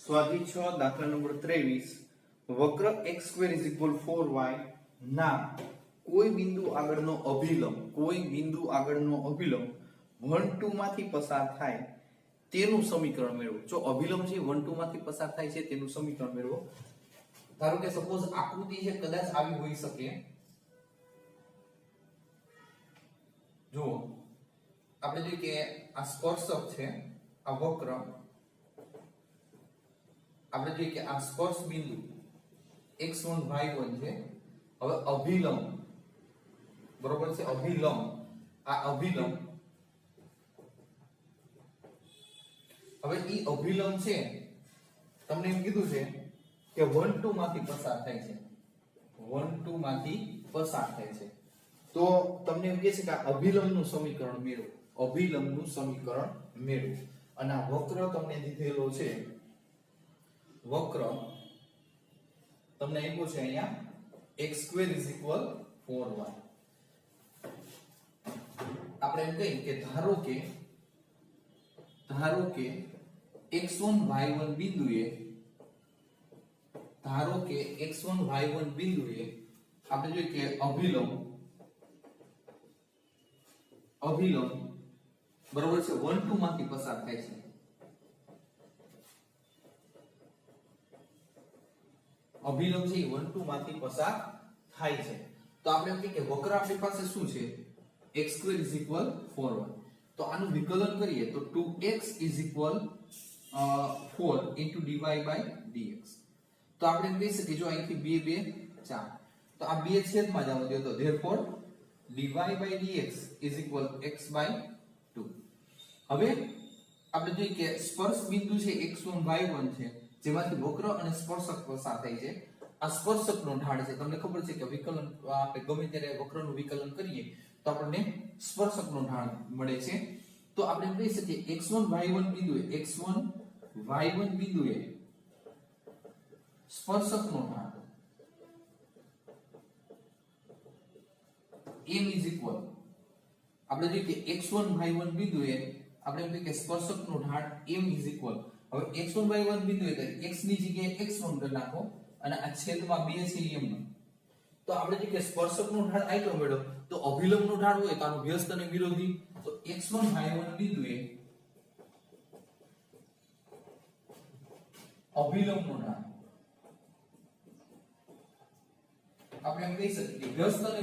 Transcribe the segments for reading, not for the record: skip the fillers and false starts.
સ્વાધ્યાય 6 દાખલા નંબર 23 વક્ર x² = 4y ના કોઈ બિંદુ આગળનો અભિલંબ 1 2 માંથી પસાર થાય તેનું સમીકરણ મેળવો। જો અભિલંબ છે 1 2 માંથી પસાર થાય છે તેનું સમીકરણ મેળવો। ધારો કે સપોઝ આકૃતિ છે કદાચ આવી હોઈ શકે। જો આપણે જોઈએ કે આ સ્પર્શક છે આ વક્ર, આપણે જોઈએ કે આ સ્પર્શ બિંદુ x1 y1 છે। હવે અભિલંબ બરોબર છે, અભિલંબ આ અભિલંબ, હવે ઈ અભિલંબ છે તમને એમ કીધું છે કે 1 2 માંથી પસાર થાય છે, 1 2 માંથી પસાર થાય છે। તો તમને એમ કહે છે કે આ અભિલંબનું સમીકરણ મેળવો, અભિલંબનું સમીકરણ મેળવો। અને આ વક્ર તમને દીધેલો છે, વક્ર તમને આપ્યો છે અહીંયા x² = 4y। આપણે એમ કહીએ કે ધારો કે x1 y1 બિંદુએ, ધારો કે x1 y1 બિંદુએ આપણે જોઈએ કે અભિલંબ બરોબર છે 1 2 માંથી પસાર થાય છે। અભિલંબ છે 1 2 માંથી પસાર થાય છે। તો આપણે એમ કે વક્ર આપણી પાસે શું છે x² = 4y। તો આનું વિકલન કરીએ તો 2x = 4 dy/dx। તો આપણે એમ કહી શકીએ જો અહીંથી 2 2 4, તો આ બે છેદમાં જ આવવા દો તો therefore dy/dx = x/2। હવે આપણે જોઈએ કે સ્પર્શ બિંદુ છે x1 y1 છે જેમાંથી વક્ર અને સ્પર્શક પસાર થાય છે। આ સ્પર્શકનો ઢાળ છે, તમને ખબર છે કે વિકલન આપણે ગમે ત્યારે વક્રનું વિકલન કરીએ તો આપણને સ્પર્શકનો ઢાળ મળે છે। તો આપણે એમ કહી શકીએ x1 y1 બિંદુએ સ્પર્શકનો ઢાળ m = આપણે જોઈએ કે x1 y1 બિંદુએ આપણે એમ કહીએ કે સ્પર્શકનો ઢાળ m = હવે x1 y1 બિંદુએ x ની જગ્યાએ x1 કરી નાખો અને આ છેદમાં 2 છે m। તો આપણે જોઈએ કે સ્પર્શકનો ઢાળ આટલો મળ્યો, તો અભિલંબનો ઢાળ હોય તો આનો વ્યસ્ત અને વિરોધી, તો x1 y1 બિંદુએ અભિલંબનો ઢાળ આપણે એમ કહી શકીએ કે વ્યસ્ત અને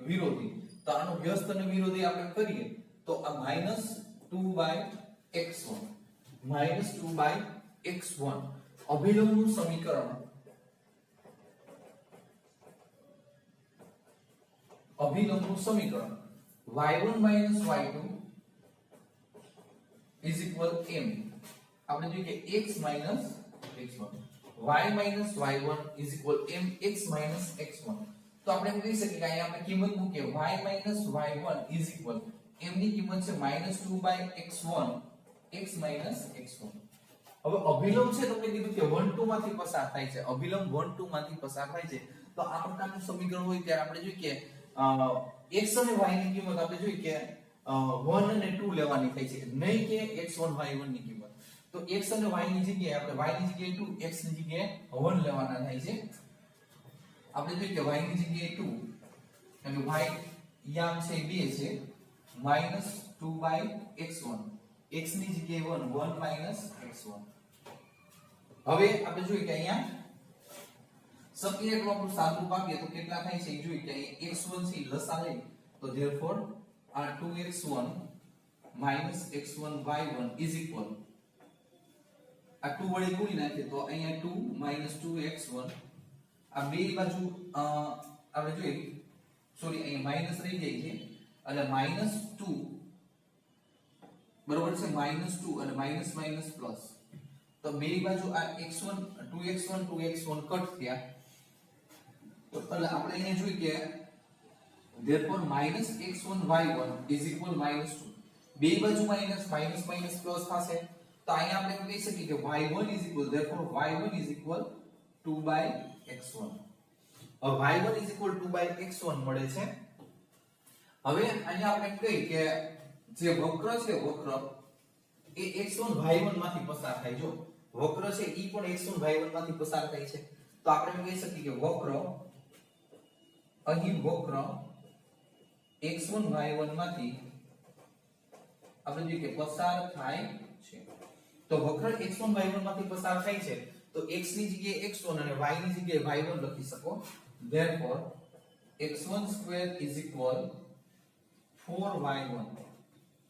વિરોધી, તો આનો વ્યસ્ત અને વિરોધી આપણે કરીએ તો આ -2/x1 અભિલંબનું સમીકરણ y1 y2 m। આપણે જોઈએ કે x - x1 y - y1 m x - x1। તો આપણે એમ કહી શકીએ કે અહીંયા આપણે કિંમત મૂકીએ y - y1 m ની કિંમત છે -2/x1 x - x1। હવે અભિલંબ છે તમને કીધું કે 1 2 માંથી પસાર થાય છે, અભિલંબ 1 2 માંથી પસાર થાય છે। તો આ પ્રકારનું સમીકરણ હોય ત્યારે આપણે જોઈએ કે x અને y ની કિંમત આપણે જોઈએ કે 1 અને 2 લેવાની થાય છે, નહીં કે x1 y1 ની કિંમત। તો x અને y ની જગ્યાએ આપણે y ની જગ્યાએ 2, x ની જગ્યાએ 1 લેવાના થાય છે। આપણે જોઈએ કે y ની જગ્યાએ 2 એટલે y યામ છે 2 છે -2/x1, x ની જગ્યાએ 1 x1। હવે આપણે જોઈએ કે અહીંયા શક્ય એટલું આપણું સાદું ભાગીએ તો કેટલા થાય છે જોઈએ કે અહીંયા x1 છે લસા લે તો therefore આ 2x1 - x1 y1 આ 2 વડે ગુણી નાખીએ તો અહીંયા 2 - 2x1 આ બે બાજુ આપણે જોઈએ સોરી અહીંયા માઈનસ રહી જાય છે એટલે -2 બરોબર છે, -2 અને માઈનસ માઈનસ પ્લસ, તો બે બાજુ આ x1 2x1 કટ થયા તો એટલે આપણે અહીંયા જોઈએ કે therefore -x1 y1 -2 બે બાજુ માઈનસ માઈનસ પ્લસ થશે। તો અહીંયા આપણે કહી શકીએ કે y1 therefore y1 = 2/x1। હવે y1 = 2/x1 મળે છે। હવે અહીંયા આપણે કહીએ કે જે વક્ર છે એ x1 y1 માંથી પસાર થાય. જો વક્ર છે ઈ પણ x1 y1 માંથી પસાર થાય છે, તો આપણે એમ કહી શકીએ કે વક્ર અહીં વક્ર x1 y1 માંથી આપણે જોઈએ કે પસાર થાય છે. તો વક્ર x1 y1 માંથી પસાર થાય છે તો x ની જગ્યાએ x1 અને y ની જગ્યાએ y1 લખી શકો. therefore x1 square is equal 4y1.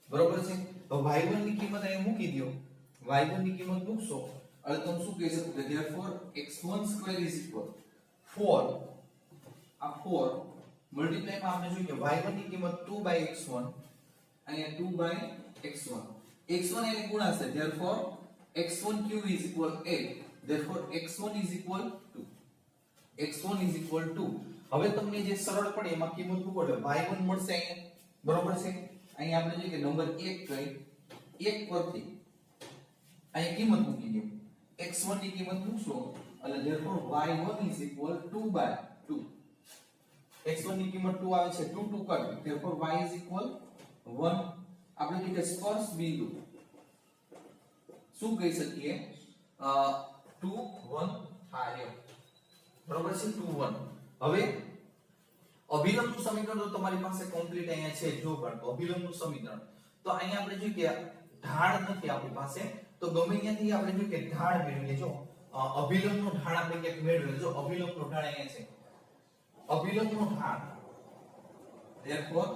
બરોબર છે. તો y1 ની કિંમત અહીં મૂકી દો. y1 ની કિંમત મૂકશો એટલે તમે શું કહી શકો કે therefore x1 square is equal 4 આ 4 મલ્ટીપ્લાય માં આપણે જોઈએ કે y1 ની કિંમત 2/x1 અહીંયા 2/x1. x1 એને ગુણાશે therefore x1 cube is equal 8. therefore x1 is equal to x1 is equal to હવે તમને જે સરળ પડે એમાં કિંમત મૂકો એટલે y1 મળશે અહીંયા. બરોબર છે. અહીં આપણે જોઈએ કે નંબર 1 કઈ 1 પરથી અહીં કિંમત મૂકી દો. x1 ની કિંમત મૂકશો એટલે therefore y1 is equal 2/2. x1 ની કિંમત 2 આવે છે 2 2 cut therefore y is equal 1. આપણે જોઈએ કે સ્પર્શ બિંદુ શું કહી શકીએ 2 1 થાય. બરોબર છે 2 1. હવે અભિલંબનું સમીકરણ તો તમારી પાસે કમ્પ્લીટ અહીંયા છે. જો પણ અભિલંબનું સમીકરણ તો અહીંયા આપણે જોઈએ કે ઢાળ નથી આપણી પાસે, તો ગમે ત્યાંથી આપણે જોઈએ કે ઢાળ મેળવીએ. જો અભિલંબનો ઢાળ આપણે ક્યાંક મેળવીએ. જો અભિલંબનો ઢાળ અહીંયા છે. અભિલંબનો ઢાળ therefore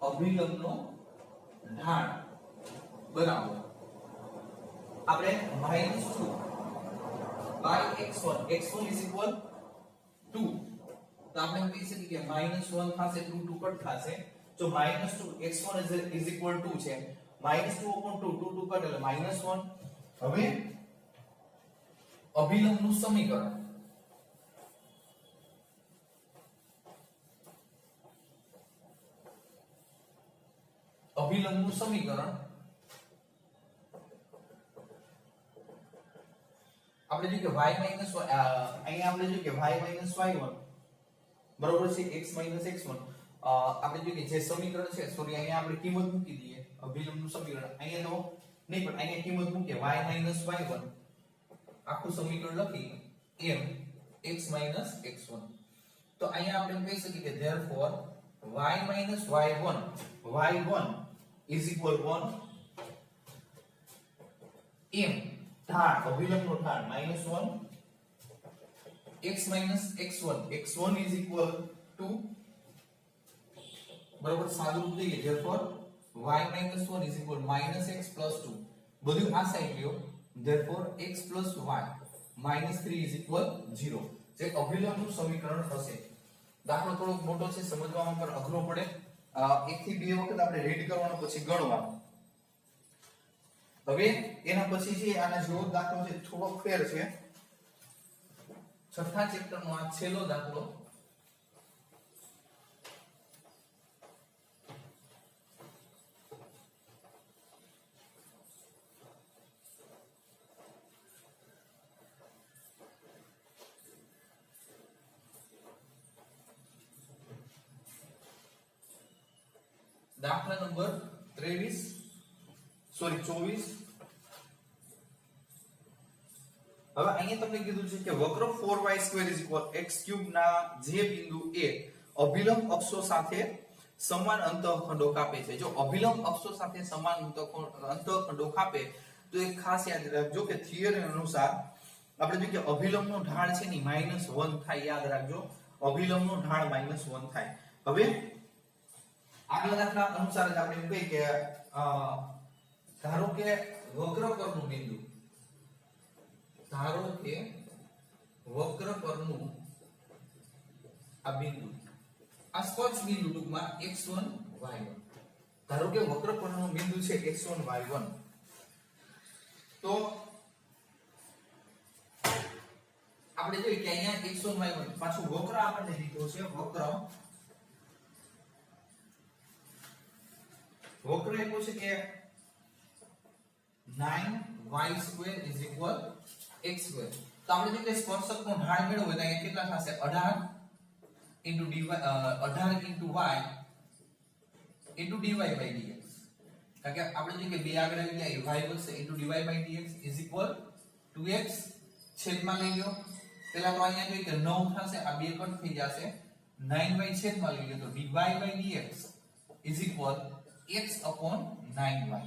અભિલંબનો ઢાળ બરાબર આપણે -2 by x1 x1 is equal 2. તો આપણે એમ કહી શકીએ કે -1 થશે 2 2 કટ થશે. જો -2 x1 is equal 2 છે -2/2 2 2 કટ એટલે -1. હવે અભિલંબનું સમીકરણ અભિલંબનું સમીકરણ આપણે જોઈએ કે y અહીંયા આપણે જોઈએ કે y y1 બરોબર છે x x1. આપણે જોઈએ કે જે સમીકરણ છે સોરી અહીંયા આપણે કિંમત મૂકી દઈએ. અભિલંબનું સમીકરણ અહીંયા તો નહીં પણ અહીંયા કિંમત મૂકીએ y y1 આખું સમીકરણ લખી m x x1. તો અહીંયા આપણે કહી શકીએ કે therefore y y1 is equal 1 m ઢાળ અભિલંબનો ઢાળ -1 x x1 x1 is equal to બરોબર સાદું રૂપ લઈએ therefore y -1 is equal -x plus 2 બધું આ સાઈડ લ્યો therefore x plus y -3 is equal 0 જે અભિલંબનું સમીકરણ થશે. દાખલો થોડો મોટો છે સમજવામાં પર અઘરો પડે. 1 થી 2 વખત આપણે રીડ કરવાનો પછી ગણવાનું. હવે એના પછી છે આના જેવો દાખલો છે થોડો ફેર છે. છઠ્ઠા ચેપ્ટરનો આ છેલ્લો દાખલો દાખલા નંબર 24. હવે અહીંયા તમને કીધું છે કે વક્ર 4y² x³ ના જે બિંદુ A અભિલંબ અક્ષો સાથે સમાન અંતઃખંડો કાપે છે. જો અભિલંબ અક્ષો સાથે સમાન અંતઃખંડો કાપે તો એક ખાસ યાદ રાખજો કે થિયરી અનુસાર આપણે જો કે અભિલંબનો ઢાળ છે ને -1 થાય. યાદ રાખજો અભિલંબનો ઢાળ -1 થાય. હવે આગલા દાખલા અનુસાર જ આપણે એમ કહીએ કે ધારો કે વક્ર પરનું બિંદુ આ બિંદુ આ સ્પર્શ બિંદુ ટૂંકમાં x1 y1 ધારો કે વક્ર પરનું બિંદુ છે x1 y1. તો આપણે જોઈએ કે અહીંયા x1 y1 પાછું વક્ર આપણને દીધો છે. વક્ર એવો છે કે 9y² is equal x². તો આપણે જો કે સ્પર્શકનો ઢાળ મેળવવો હોય તો અહીંયા કેટલા થશે 18 into y into dy by dx. કારણ કે આપણે જોઈએ કે 2 આગળ આવી ગયા y વધશે * dy / dx = 2x છેદમાં લઈ લો પેલા તો અહીંયા જોઈએ કે 9 થશે આ 2 કટ થઈ જશે 9y છેદમાં લઈ લો તો dy / dx = x/9y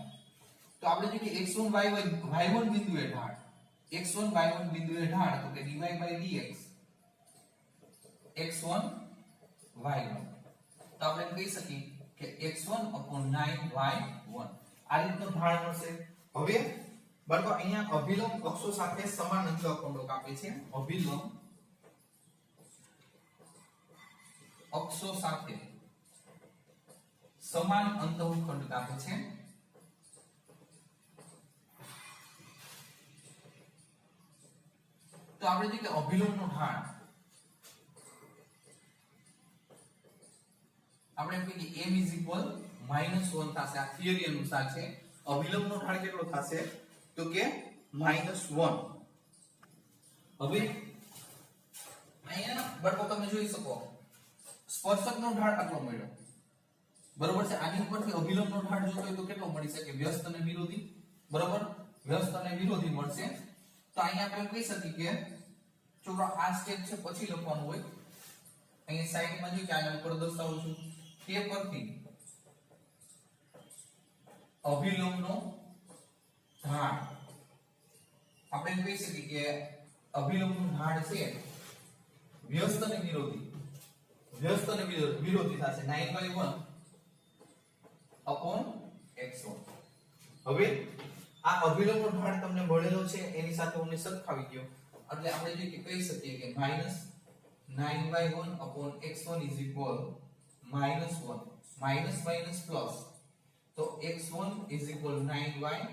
તો આપણે જોઈએ કે x1 y1 બિંદુએ ઢાળ x1 y1 બિંદુએ ઢાળ તો કે dy / dx x1 y1 તો આપણે કહી શકીએ કે x1/9y1 આ રીતનો ઢાળ મળશે હવે બાળકો અહીંયા અભિલંબ અક્ષો સાથે સમાન અંતઃખંડો કાપે છે અભિલંબ અક્ષો સાથે સમાન અંતઃખંડ કાપે છે તો આપણે જોઈએ કે અભિલંબનો ઢાળ આપણે એમ કહીએ m -1 થશે આ થિયરી અનુસાર છે અભિલંબનો ઢાળ કેટલો થશે તો કે -1 હવે અહીંયા બરાબર તમે જોઈ શકો સ્પર્શકનો ઢાળ આટલો મળ્યો બરોબર છે આની ઉપરથી અભિલંબનો ઢાળ જોતો હોય તો કેટલો મળી શકે વ્યસ્ત અને વિરોધી બરોબર વ્યસ્ત અને વિરોધી મળશે તો અહીંયા આપણે કહી શકીએ કે ચલો આ સ્ટેપ છે પછી લખવાનું હોય અહીંયા સાઈડમાં જો કે આને ઉપર દર્શાવું છું તે પરથી અભિલંબનો ઢાળ આપણે કહી શકીએ કે અભિલંબનો ઢાળ છે વ્યસ્ત અને વિરોધી થશે 9/1/x1 હવે આ અભિલંબનો ઢાળ તમને મળેલો છે એની સાથે હું સરખાવી ગયો એટલે આપણે જોઈએ કે કહી શકીએ કે -9/1/x1 -1 માઈનસ પ્લસ તો x1 9/1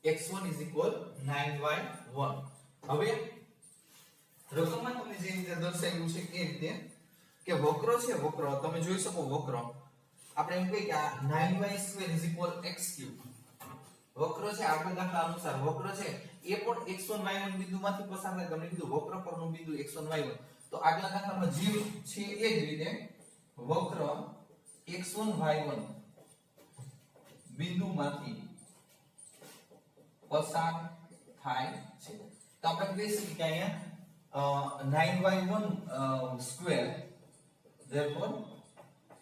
x1 9/1 હવે રકમમાં તમને જે રીતે દર્શાવ્યું છે એ રીતે કે વક્ર છે વક્ર તમે જોઈ શકો વક્ર આપણે એમ કહીએ કે આ 9y² x³ વક્ર છે આપણે દાખલા અનુસાર વક્ર છે એ પણ x1 y1 બિંદુમાંથી પસાર થાય તમને કીધું વક્ર પરનું બિંદુ x1 y1 તો આગલા દાખલામાં જીવ છે એ જ રીતે વક્ર x1 y1 બિંદુમાંથી પસાર થાય છે તો આપણે કહી શકીએ કે અહીંયા 9y1² therefore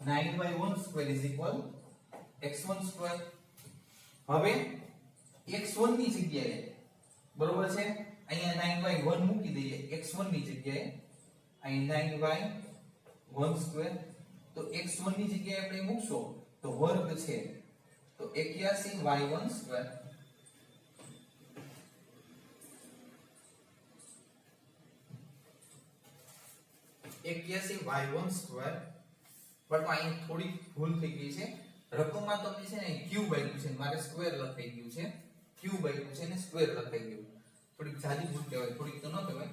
9y1² x1² હવે x1 ની જગ્યાએ બરોબર છે અહીંયા 9y1 મૂકી દઈએ x1 ની જગ્યાએ અહીં 9y1² તો x1 ની જગ્યાએ આપણે મૂકશો તો વર્ગ છે તો 81y1² 81y1² પણ અહીં થોડી ભૂલ થઈ ગઈ છે રકમમાં તમને છે ને ક્યુબ આપ્યું છે મારે સ્ક્વેર લખાઈ ગયું છે ક્યુબ આપ્યું છે ને સ્ક્વેર લખાઈ ગયું થોડીક જાજી ભૂલ કહેવાય થોડીક તો ન કહેવાય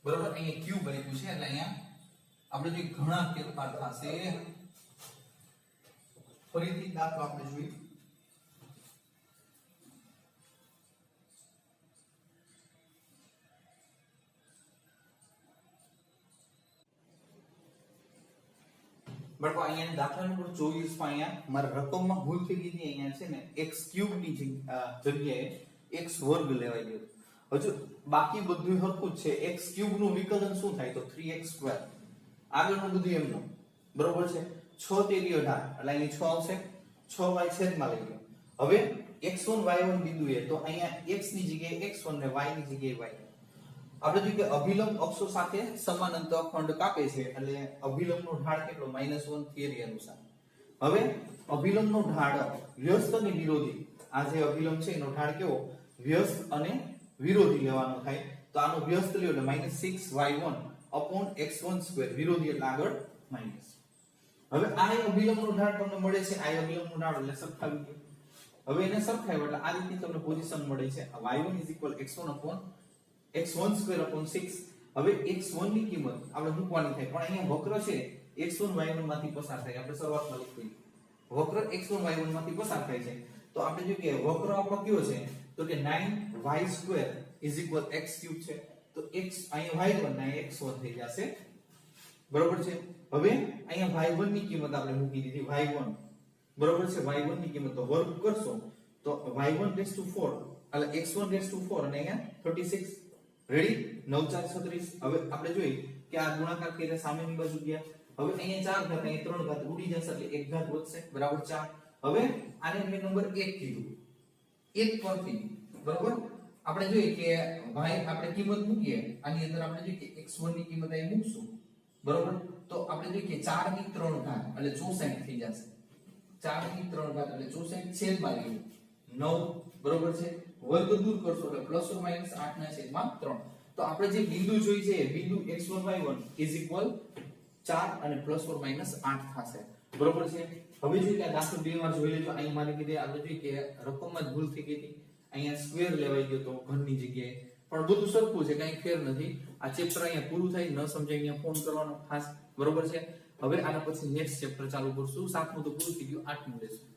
બરોબર અહીંયા ક્યુબ આપ્યું છે એટલે અહીંયા આપણે જે ઘણા ફેરફાર થશે ફરીથી દાખલો આપણે જોઈએ બટ અહીંયા દાખલા નંબર 24 માં અહીંયા મારા રકમમાં ભૂલ થઈ ગઈ હતી અહીંયા છે ને x³ ની જગ્યાએ x² લેવાઈ ગયો હજુ બાકી બધું હરખું જ છે x³ નું વિકલન શું થાય તો 3x² આગળનું બધું એમનું બરોબર છે 6 તેરી 18 એટલે અહીં 6 આવશે 6y છેદમાં લઈ લો હવે x1 y1 બિંદુએ તો અહીંયા x ની જગ્યાએ x1 ને y ની જગ્યાએ y આપણે જોઈએ કે અભિલંબ અક્ષો સાથે સમાન અંતઃખંડ કાપે છે એટલે અભિલંબનો ઢાળ કેટલો -1 થિયરી અનુસાર હવે અભિલંબનો ઢાળ વ્યસ્ત અને વિરોધી આ જે અભિલંબ છે એનો ઢાળ કેવો વ્યસ્ત અને વિરોધી લેવાનો થાય તો આનો વ્યસ્ત લ્યો એટલે -6y1/x1² વિરોધી એટલે આગળ માઈનસ હવે આ અભિલંબનો ઢાળ તમને મળે છે આ અભિલંબનો ઢાળ એટલે સરખાવી દો હવે એને સરખાવ્યો એટલે આ રીતની તમને પોઝિશન મળે છે y1 x1/x1²/6 હવે x1 ની કિંમત આપણે મૂકવાની થાય પણ અહીંયા વક્ર છે x1 y1 માંથી પસાર થાય આપણે શરૂઆતમાં લખી વક્ર x1 y1 માંથી પસાર થાય છે તો આપણે જો કે વક્ર આપણો કયો છે તો કે 9y² x³ છે તો x અહીંયા y1 ને x1 થઈ જશે બરોબર છે હવે અહીંયા y1 ની કિંમત આપણે મૂકી દીધી y1 બરોબર છે y1 ની કિંમત તો વર્ગ કરશો તો y1 રેઝ ટુ 4 એટલે x1 રેઝ ટુ 4 અને અહીંયા 36 રેડી 9 4 36 હવે આપણે જોઈએ કે આ ગુણાકાર કરીને સામેની બાજુ ગયા હવે અહીંયા 4 ઘાત અહીંયા 3 ઘાત ઉડી જશે એટલે 1 ઘાત વધશે બરાબર 4 હવે આને મેં નંબર 1 કીધું 1 પરથી બરાબર આપણે જોઈએ કે y આપણે કિંમત મૂકીએ આની અંદર આપણે જોઈએ કે x1 ની કિંમત અહીં મૂકશું બરાબર તો આપણે જોઈએ કે 4 ની 3 ઘાત એટલે 64 થઈ જશે 4 ની 3 ઘાત એટલે 64 છેદમાં લેવું 9 બરોબર છે વર્ગ દૂર કરશો એટલે પ્લસ ઓર માઈનસ 8 ના છેદમાં 3 તો આપણે જે બિંદુ જોઈ છે બિંદુ x1 y1 4 અને પ્લસ ઓર માઈનસ 8 થશે બરોબર છે હવે જોઈએ કે દાખલો 2 માં જોઈ લેજો અહીં મારી કીધે આપણે જોઈએ કે રકમમાં જ ભૂલ થઈ ગઈ હતી અહીંયા સ્ક્વેર લેવાઈ ગયો તો ઘનની જગ્યાએ પણ બધું સરખું છે કઈ ફેર નથી આ ચેપ્ટર અહીંયા પૂરું થાય ન સમજાય અહીંયા ફોન કરવાનો ખાસ બરોબર છે હવે આના પછી નેક્સ્ટ ચેપ્ટર ચાલુ કરશું 7મું તો પૂરું થઈ ગયું 8મું લેશું